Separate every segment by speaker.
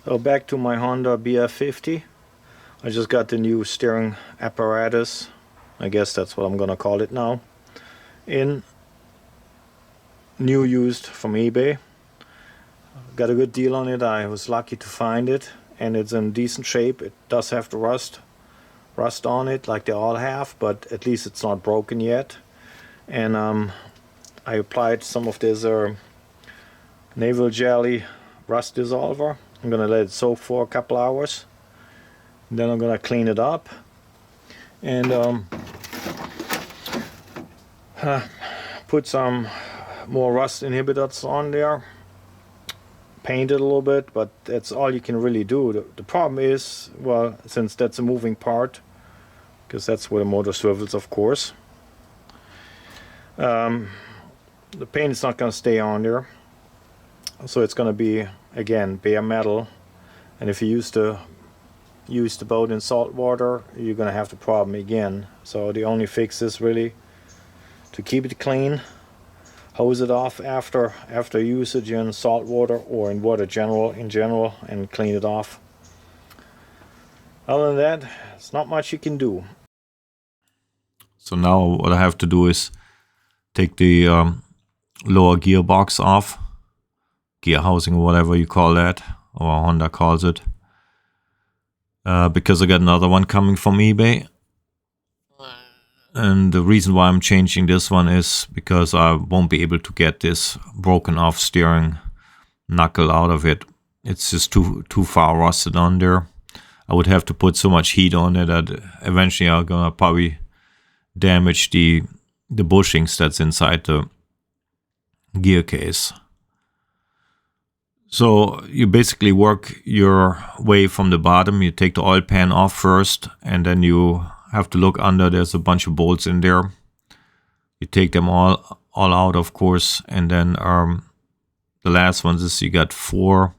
Speaker 1: So back to my Honda BF50. I just got the new steering apparatus. I guess that's what I'm gonna call it now. In new used from eBay. Got a good deal on it. I was lucky to find it, and it's in decent shape. It does have the rust on it, like they all have, but at least it's not broken yet. And I applied some of this naval jelly rust dissolver. I'm gonna let it soak for a couple hours. Then I'm gonna clean it up and put some more rust inhibitors on there. Paint it a little bit, but that's all you can really do. The problem is, well, since that's a moving part, because that's where the motor swivels, of course, the paint is not going to stay on there, so it's going to be, again, bare metal. And if you use the boat in salt water, you're going to have the problem again. So the only fix is really to keep it clean, hose it off after usage in salt water or in water in general, and clean it off. Other than that, there's not much you can do.
Speaker 2: So now what I have to do is take the lower gearbox off, gear housing or whatever you call that, or Honda calls it, because I got another one coming from eBay. And the reason why I'm changing this one is because I won't be able to get this broken off steering knuckle out of it. It's just too far rusted on there. I would have to put so much heat on it that eventually I'm gonna probably damage the bushings that's inside the gear case. So you basically work your way from the bottom. You take the oil pan off first, and then you have to look under. There's a bunch of bolts in there. You take them all out, of course, and then the last ones is you got 4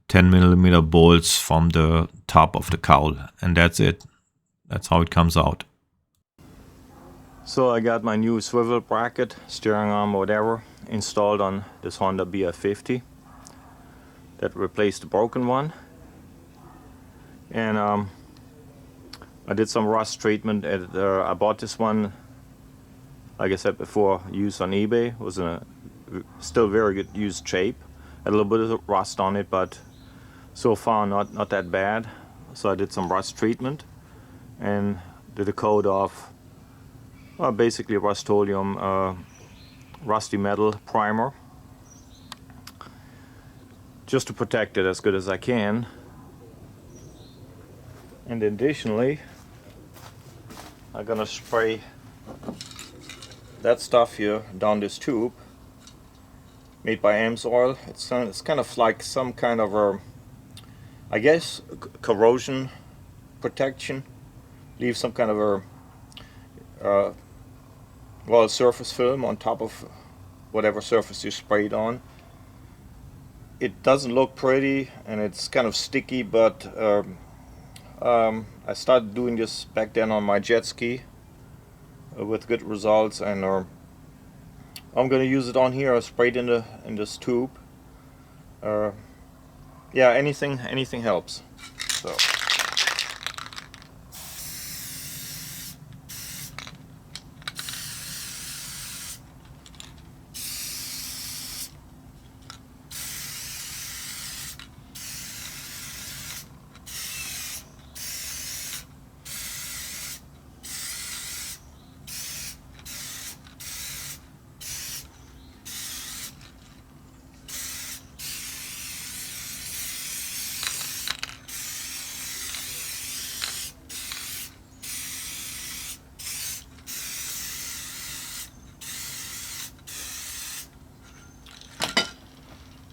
Speaker 2: 10mm bolts from the top of the cowl, and that's it. That's how it comes out.
Speaker 1: So I got my new swivel bracket, steering arm, whatever, installed on this Honda BF50 that replaced the broken one. And I did some rust treatment. I bought this one, like I said before, used on eBay. It was in a still very good used shape. Had a little bit of rust on it, but so far not that bad. So I did some rust treatment and did a coat of basically Rust-Oleum rusty metal primer, just to protect it as good as I can. And additionally, I'm gonna spray that stuff here down this tube, made by AMSOIL. It's kind of like some kind of a, I guess, corrosion protection. Leave some kind of a well, surface film on top of whatever surface you sprayed on. It doesn't look pretty and it's kind of sticky, but I started doing this back then on my jet ski with good results, and I'm gonna use it on here. I sprayed in this tube. Yeah, anything helps. So.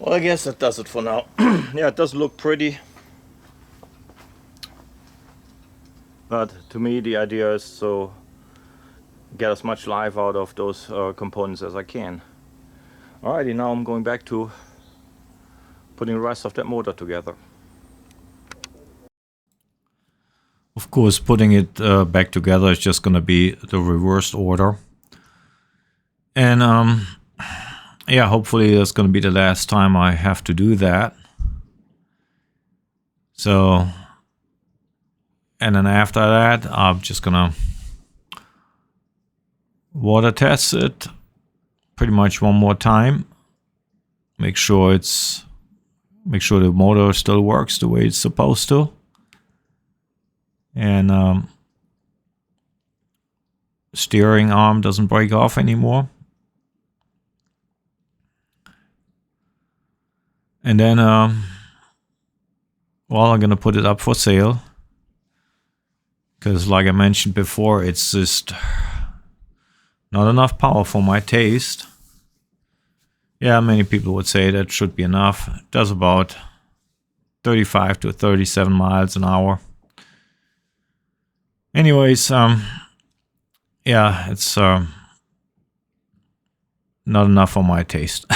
Speaker 1: Well, I guess that does it for now. Yeah, it does look pretty, but to me the idea is to get as much life out of those components as I can. Alrighty, now I'm going back to putting the rest of that motor together.
Speaker 2: Of course, putting it back together is just gonna be the reversed order. And yeah, hopefully that's gonna be the last time I have to do that. So, and then after that, I'm just gonna water test it pretty much one more time. Make sure the motor still works the way it's supposed to. And steering arm doesn't break off anymore. And then, well, I'm gonna put it up for sale. Because like I mentioned before, it's just not enough power for my taste. Yeah, many people would say that should be enough. It does about 35 to 37 miles an hour. Anyways, yeah, it's not enough for my taste.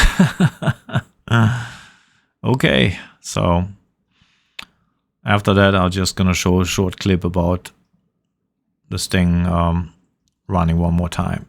Speaker 2: Okay, so after that, I'm just gonna show a short clip about this thing running one more time.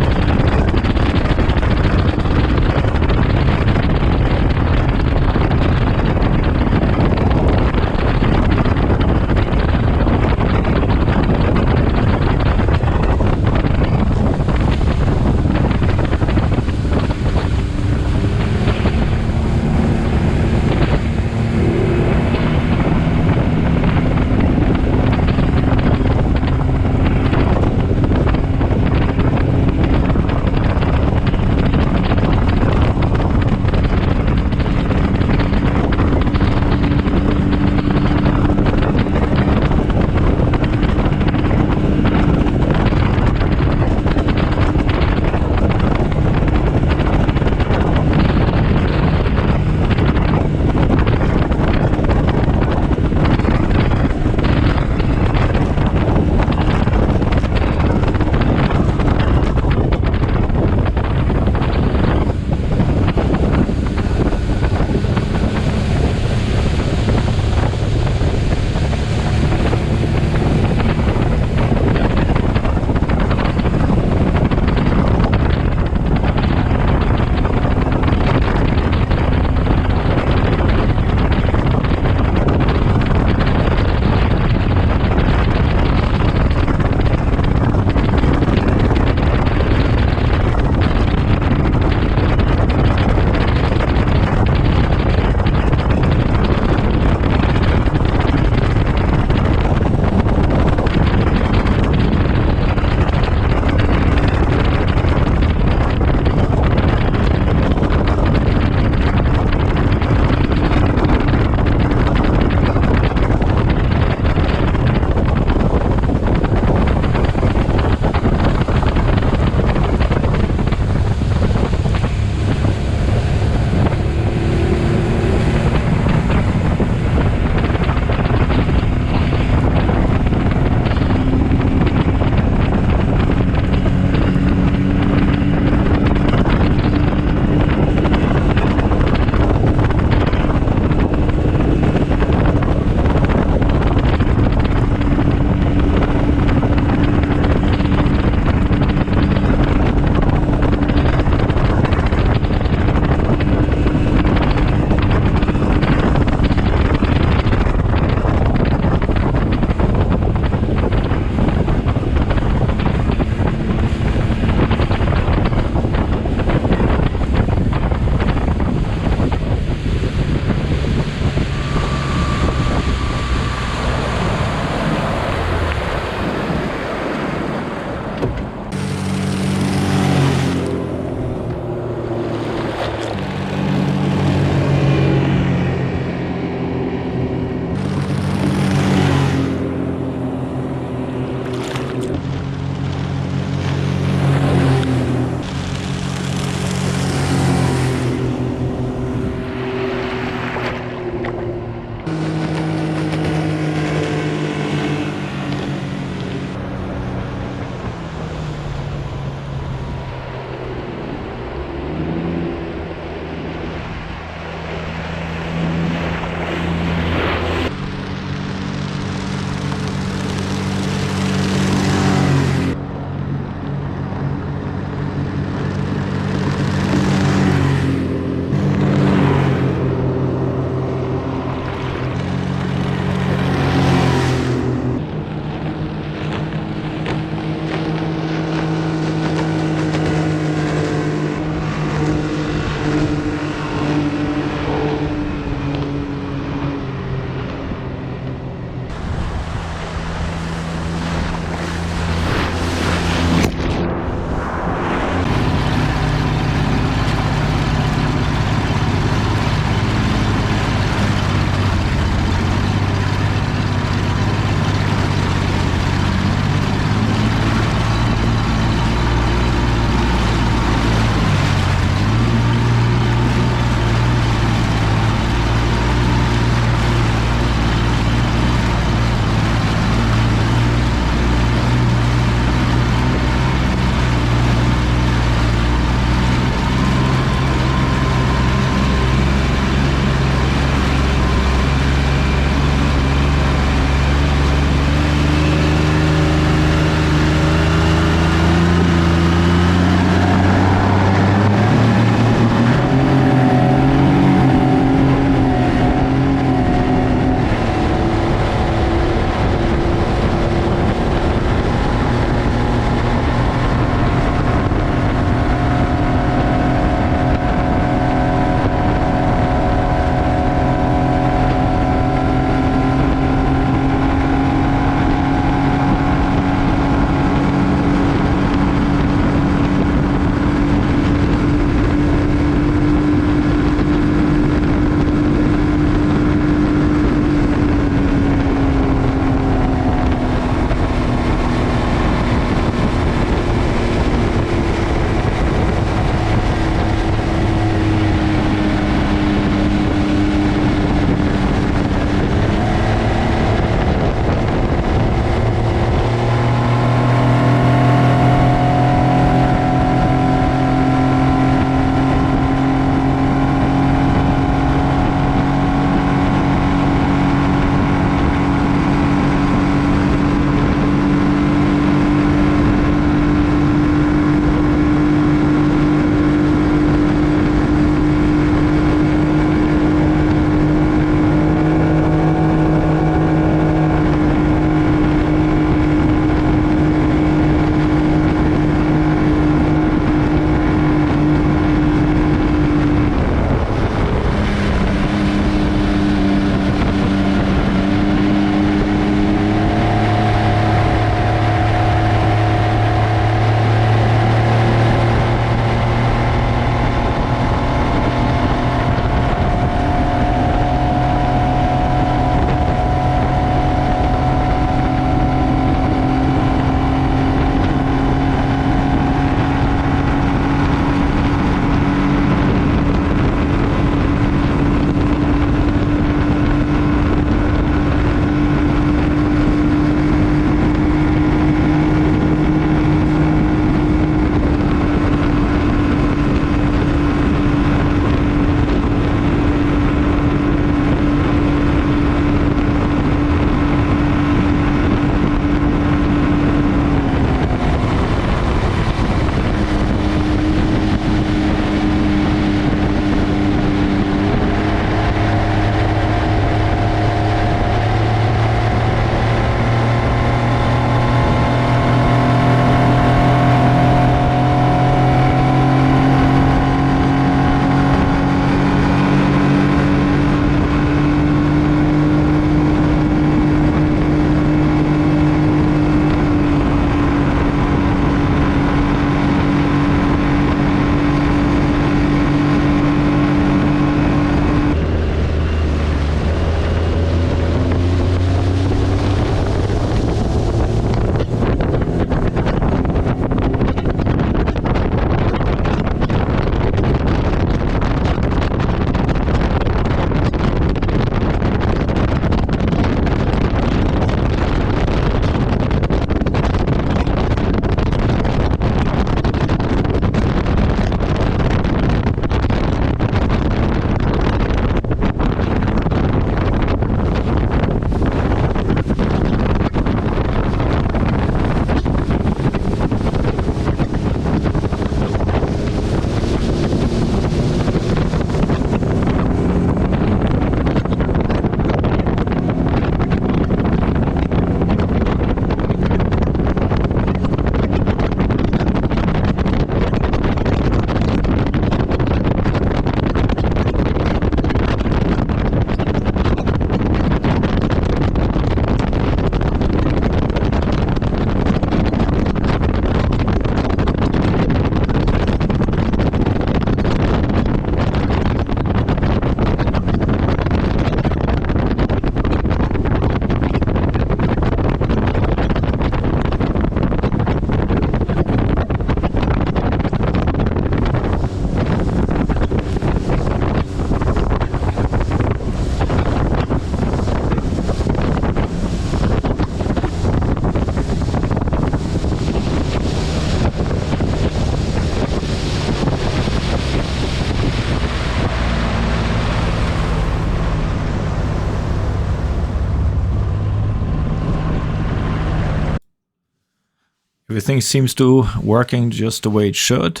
Speaker 2: everything seems to working just the way it should.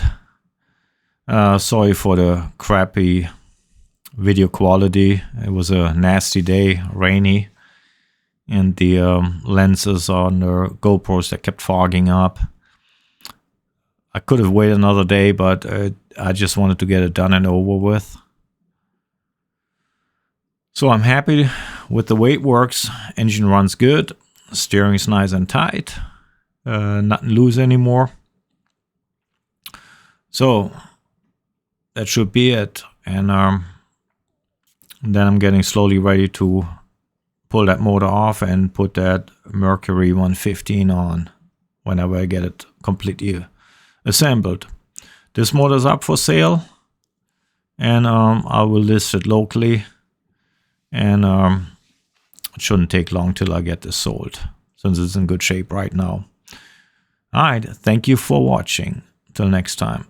Speaker 2: Sorry for the crappy video quality. It was a nasty day, rainy, and the lenses on the GoPros that kept fogging up. I could have waited another day, but I just wanted to get it done and over with. So I'm happy with the way it works. Engine runs good. Steering is nice and tight. Nothing loose anymore. So that should be it. And then I'm getting slowly ready to pull that motor off and put that Mercury 115 on whenever I get it completely assembled. This motor is up for sale, and I will list it locally, and it shouldn't take long till I get this sold, since it's in good shape right now. Alright, thank you for watching. Till next time.